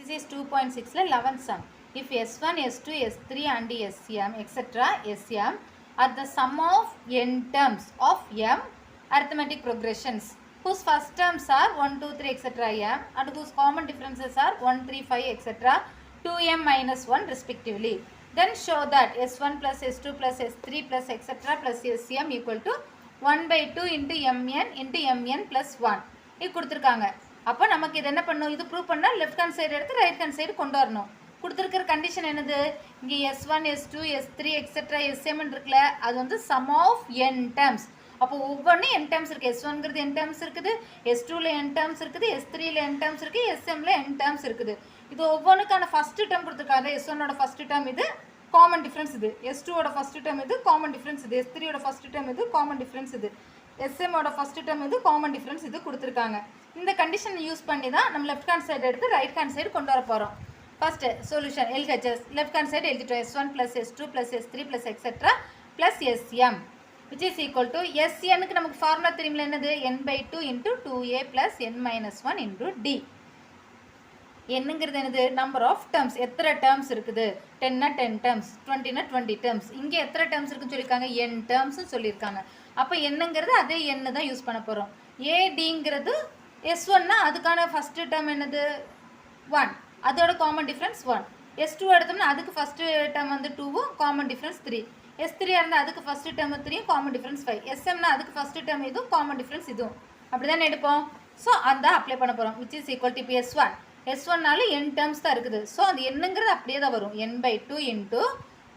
This is 2.6 11th sum. If S1, S2, S3 and Sm etc. Sm are the sum of n terms of m arithmetic progressions whose first terms are 1, 2, 3 etc. m and whose common differences are 1, 3, 5 etc. 2m minus 1 respectively. Then show that S1 plus S2 plus S3 plus etc. plus Sm equal to 1 by 2 into mn plus 1. இது கொடுத்துருக்காங்க. அப்போ நமக்கு இது என்ன பண்ணணும், இது prove பண்ணால் left hand side எடுத்து ரைட் ஹேண்ட் சைடு கொண்டு வரணும். கொடுத்துருக்கிற கண்டிஷன் என்னது, இங்கே S1 S2 S3 etcetera Sm இருக்குல்ல, அது வந்து சம் ஆஃப் n டேர்ம்ஸ். அப்போ ஒவ்வொன்றும் n டேர்ம்ஸ் இருக்குது. S1ங்கிறது n டேர்ம்ஸ் இருக்குது, S2ல n டேர்ம்ஸ் இருக்குது, S3ல n டேர்ம்ஸ் இருக்குது, Smல n டேர்ம்ஸ் இருக்குது. இது ஒவ்வொன்றுக்கான ஃபஸ்ட்டு டேர்ம் கொடுத்துருக்காங்க. S1ஓட ஃபஸ்ட்டு டேர்ம் இது, காமன் டிஃப்ரென்ஸ் இது. S2ஓட ஃபஸ்ட்டு டேர்ம் இது, காமன் டிஃப்ரென்ஸ் இது. S3ஓட ஃபஸ்ட்டு டேர்ம் இது, காமன் டிஃப்ரென்ஸ் இது. Smோட ஃபஸ்ட்டு டேர்ம் இது, காமன் டிஃப்ரென்ஸ் இது கொடுத்துருக்காங்க. இந்த கண்டிஷன் யூஸ் பண்ணி தான் நம்ம லெஃப்ட் ஹேண்ட் சைடு எடுத்து ரைட் ஹேண்ட் சைடு கொண்டு வர போகிறோம். First solution LHS left hand side எழுதிட்டோம். S1 plus S2 plus S3 plus etcetera plus Sm which is equal to Snக்கு நமக்கு ஃபார்முலா தெரியுமில்ல, என்னது n/2 into 2a plus n minus 1 into d. என்னங்கிறது என்னது, number of terms, எத்தனை terms இருக்குது. 10னா 10 terms, 20னா 20 terms. இங்கே எத்தனை டேர்ம்ஸ் இருக்குன்னு சொல்லியிருக்காங்க, n டேர்ம்ஸ்னு சொல்லியிருக்காங்க. அப்போ என்னங்கிறது அதே n தான் யூஸ் பண்ண போகிறோம். ADங்கிறது S1னா அதுக்கான ஃபஸ்ட்டு டேர்ம் என்னது 1, அதோட காமன் டிஃப்ரென்ஸ் 1. S2 எடுத்தோம்னா அதுக்கு ஃபஸ்ட்டு டேர்ம் வந்து 2வும் காமன் டிஃப்ரென்ஸ் 3. S3 இருந்தால் அதுக்கு ஃபஸ்ட்டு டேர்ம் 3யும் காமன் டிஃப்ரென்ஸ் 5. Smனா அதுக்கு ஃபஸ்ட்டு டேர்ம் இதுவும் காமன் டிஃப்ரென்ஸ் இதுவும். அப்படி தானே எடுப்போம். ஸோ அதான் அப்ளை பண்ண போகிறோம். விச் இஸ் ஈக்குவல் டு இப்போ S1னாலும் n டேர்ம்ஸ் தான் இருக்குது. ஸோ அது என்னங்கிறது அப்படியே தான் வரும். n/2 into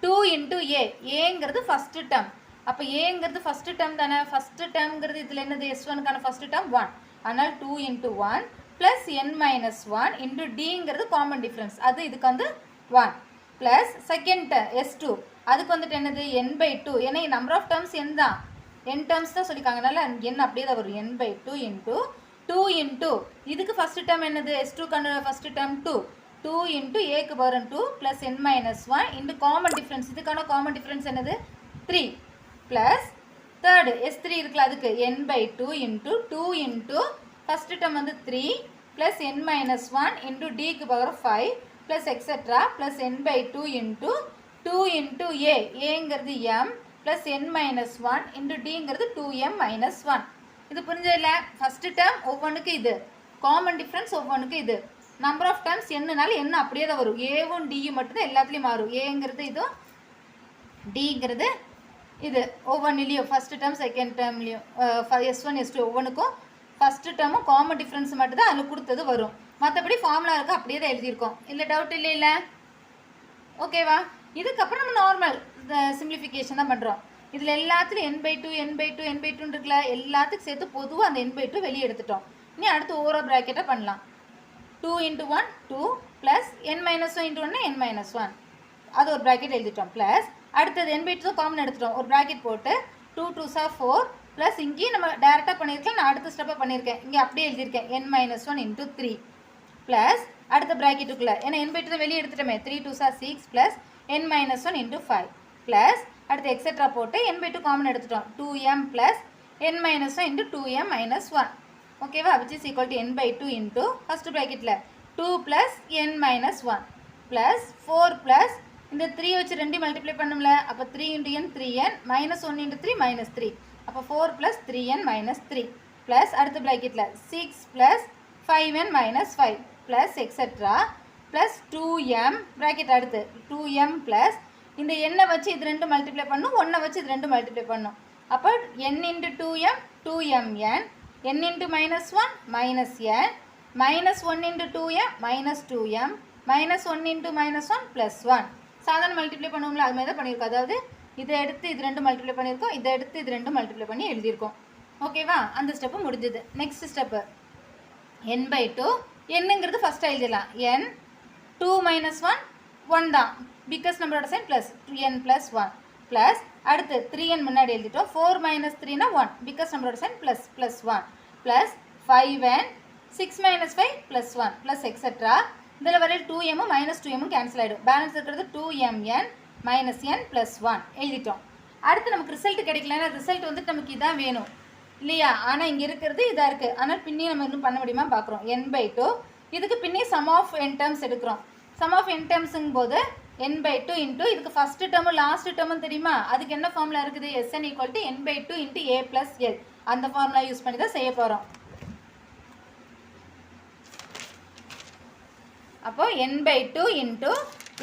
2 into a. ஏங்கிறது ஃபஸ்ட்டு டேர்ம். அப்போ ஏங்கிறது ஃபஸ்ட்டு டேர்ம் தானே. ஃபஸ்ட்டு டேர்ம்ங்கிறது இதில் என்னது, S1க்கான ஃபஸ்ட்டு டேர்ம் 1. அதனால் 2 into 1 plus n minus 1 into dங்கிறது காமன் டிஃப்ரென்ஸ், அது இதுக்கு வந்து 1 ப்ளஸ் செகண்ட் S2 அதுக்கு வந்துட்டு என்னது n/2. ஏன்னா நம்பர் ஆஃப் டேர்ம்ஸ் n தான், n டேர்ம்ஸ் தான் சொல்லியிருக்காங்க. அதனால் n அப்படியே தான் வரும். n/2 into 2 into இதுக்கு ஃபஸ்ட்டு டேர்ம் என்னது, S2க்கான ஃபஸ்ட்டு டேர்ம் 2 into aக்கு வரும் 2 plus n minus 1 into common difference, இதுக்கான காமன் டிஃப்ரென்ஸ் என்னது 3 ப்ளஸ் தேர்டு S3 இருக்குல்ல, அதுக்கு n/2 into 2 into first term வந்து 3 ப்ளஸ் n minus 1 into dக்கு power 5 plus etcetera plus n/2 into 2 into ஏங்கிறது m plus n minus 1 into dங்கிறது 2m minus 1. இது புரிஞ்சதில்ல. First term ஒவ்வொன்றுக்கு இது, காமன் டிஃப்ரென்ஸ் ஒவ்வொன்றுக்கு இது. நம்பர் ஆஃப் டேர்ம்ஸ் என்னனால என்ன அப்படியே தான் வரும். ஏவும் டியும் மட்டும்தான் எல்லாத்துலேயும் மாறும். ஏங்கிறது இதுவும் டிங்கிறது இது. ஒவ்வொன்றுலேயும் ஃபஸ்ட்டு டேர்ம் செகண்ட் டேர்ம்லேயும் S1 S2 ஒவ்வொன்றுக்கும் ஃபஸ்ட்டு டேர்மும் காமன் டிஃப்ரென்ஸ் மட்டும் தான் அதில் கொடுத்தது வரும். மற்றபடி ஃபார்முலா இருக்குது அப்படியே தான் எழுதியிருக்கோம். இல்லை டவுட் இல்லை ஓகேவா. இதுக்கப்புறம் நம்ம நார்மல் சிம்பிளிஃபிகேஷன் தான் பண்ணுறோம். இதில் எல்லாத்துலையும் n/2 n/2 n/2 இருக்குல்ல, எல்லாத்துக்கும் சேர்த்து பொதுவாக அந்த n/2 வெளியே எடுத்துட்டோம். இனி அடுத்து ஓவரா ப்ராக்கெட்டாக பண்ணலாம். 2 into 1 2 plus n minus 1 into 1 n minus 1, அது ஒரு ப்ராக்கெட் எழுதிட்டோம். ப்ளஸ் அடுத்தது n/2 காமன் எடுத்துட்டோம், ஒரு ப்ராக்கெட் போட்டு 2 2s are 4 ப்ளஸ் இங்கேயும் நம்ம டேரெக்டாக பண்ணியிருக்கேன், நான் அடுத்த ஸ்டெப்பாக பண்ணியிருக்கேன். இங்கே அப்படியே எழுதியிருக்கேன் n minus 1 into 3 ப்ளஸ் அடுத்த ப்ராக்கெட்டுக்குள்ளே, ஏன்னா n/2 தான் வெளியே எடுத்துட்டோமே, 3 2s are 6 plus n minus 1 into 5 plus அடுத்து எக்ஸெட்ரா போட்டு n/2 காமன் எடுத்துட்டோம், 2m plus n minus 1 into 2m minus 1. ஓகேவா. Which is equal to n/2 into first ப்ராக்கெட்டில் 2 plus n minus 1 plus 4 plus இந்த 3 வச்சு 2 மல்டிப்ளை பண்ணும்ல, அப்போ 3 into n 3n minus 1 into 3 minus 3, அப்போ 4 plus 3n minus 3 plus அடுத்த ப்ராக்கெட்டில் 6 plus 5n minus 5 plus etcetera plus 2m bracket அடுத்து 2m plus இந்த எண்ணை வச்சு இது 2 மல்டிப்ளை பண்ணும், 1 வச்சு இது 2 மல்டிப்ளை பண்ணும். அப்போ n into 2m 2mn, n into minus 1 minus n minus 1 into 2m minus 2m minus 1 into minus 1 plus 1. சாதாரண மல்டிப்ளை பண்ணுவோம்ல, அது மாதிரி தான் பண்ணியிருக்கோம். அதாவது இதை எடுத்து இது 2 மல்டிப்ளை பண்ணியிருக்கோம், இதை எடுத்து இது 2 மல்டிப்ளை பண்ணி எழுதியிருக்கோம். ஓகேவா. அந்த ஸ்டெப்பு முடிஞ்சது. Next step n/2. என்னங்கிறது ஃபஸ்ட்டாக எழுதிடலாம். n 2 minus 1 1 தான், பிக்கஸ்ட் நம்பரோட sign plus 2n plus 1 plus அடுத்து 3n முன்னாடி எழுதிட்டோம். 4 minus 3னா 1, பிக்கஸ்ட் நம்பரோட sign plus plus 1 plus 5n 6 minus 5 plus 1 plus etcetera. இதில் வரையில் 2m மைனஸ் 2m கேன்சல் ஆகிடும். பேலன்ஸ் இருக்கிறது 2mn மைனஸ் n ப்ளஸ் 1 எழுதிட்டோம். அடுத்து நமக்கு ரிசல்ட் கிடைக்கலன்னா ரிசல்ட் வந்துட்டு நமக்கு இதான் வேணும் இல்லையா. ஆனால் இங்கே இருக்கிறது இதாக இருக்குது. ஆனால் பின்னையும் நம்ம இன்னும் பண்ண முடியுமா பார்க்குறோம். n/2 இதுக்கு பின்னே சம் ஆஃப் n டேர்ம்ஸ் எடுக்கிறோம். சம் ஆஃப் n டேர்ம்ஸுங்கும் போது n/2 இன்ட்டு இதுக்கு ஃபஸ்ட்டு டேர்மும் லாஸ்ட் டேர்மும் தெரியுமா, அதுக்கு என்ன ஃபார்முலா இருக்குது, Sn = n/2 into a + l. அந்த ஃபார்முலா யூஸ் பண்ணி தான் செய்ய போகிறோம். அப்போ n/2 இன்ட்டு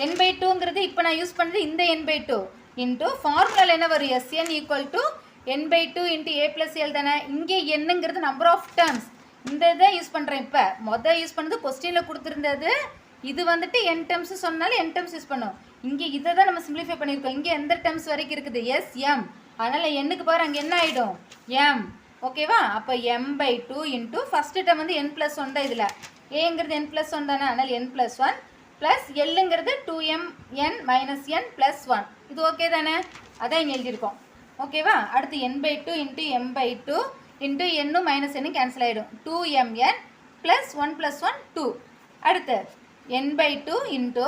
n/2ங்கிறது இப்போ நான் யூஸ் பண்ணுறது இந்த n/2 இன்ட்டு ஃபார்முலாவில் என்ன வரும், Sn = n/2 into a + l தானே. இங்கே என்னங்கிறது நம்பர் ஆஃப் டேர்ம்ஸ், இந்த இதை யூஸ் பண்ணுறேன். இப்போ மொதல் யூஸ் பண்ணது கொஸ்டினில் கொடுத்துருந்தது, இது வந்துட்டு n டேர்ம்ஸ் சொன்னாலும் n டேர்ம்ஸ் யூஸ் பண்ணும். இங்கே இதை தான் நம்ம சிம்பிளிஃபை பண்ணியிருக்கோம். இங்கே எந்த டேர்ம்ஸ் வரைக்கும் இருக்குது, Sm. அதனால் என்னுக்கு பாரு அங்கே என்ன ஆகிடும், m. ஓகேவா. அப்போ m/2 இன்ட்டு ஃபஸ்ட்டு டேர்ம் வந்து n+1 தான். இதில் ஏங்கிறது n+1 தானே, அதனால் n+1 ப்ளஸ் எல்லுங்கிறது 2mn - n + 1. இது ஓகே தானே, அதான் இங்கே எழுதியிருக்கோம். ஓகேவா. அடுத்து n/2 இன்ட்டு m/2 இன்ட்டு என்னும் -n கேன்சல் ஆகிடும். 2mn plus 1 + 1 2. அடுத்து n/2 இன்ட்டு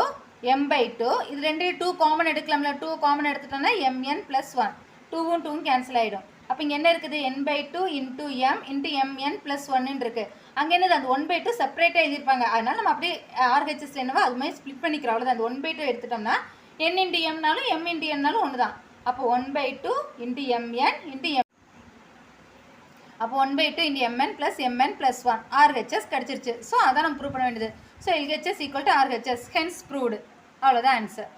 m/2, இது ரெண்டு 2 காமன் எடுக்கலாம்ல, 2 காமன் எடுத்துட்டோம்னா mn + 1, 2வும் 2வும் கேன்சல் ஆகிடும். அப்போ இங்கே என்ன இருக்குது, n/2 into m into mn + 1 இருக்குது. அங்கே என்னது, அந்த 1/2 செப்பரேட்டாக எழுதியிருப்பாங்க. அதனால் நம்ம அப்படியே RHS என்னவோ அது மாதிரி ஸ்ப்ளிட் பண்ணிக்கிறோம், அவ்வளோதான். அந்த 1/2 எடுத்துட்டோம்னா n இன்ட்டு mனாலும் m இன்ட்டு nனாலும் ஒன்று தான். அப்போ 1/2 இன்ட்டு mn இன்ட்டு m, அப்போ 1/2 இன்ட்டு mn + mn + 1 RHS கிடச்சிருச்சு. ஸோ அதான் நம்ம ப்ரூவ் பண்ண வேண்டியது. So LHS = RHS, hence proved. அவ்வளோதான் ஆன்சர்.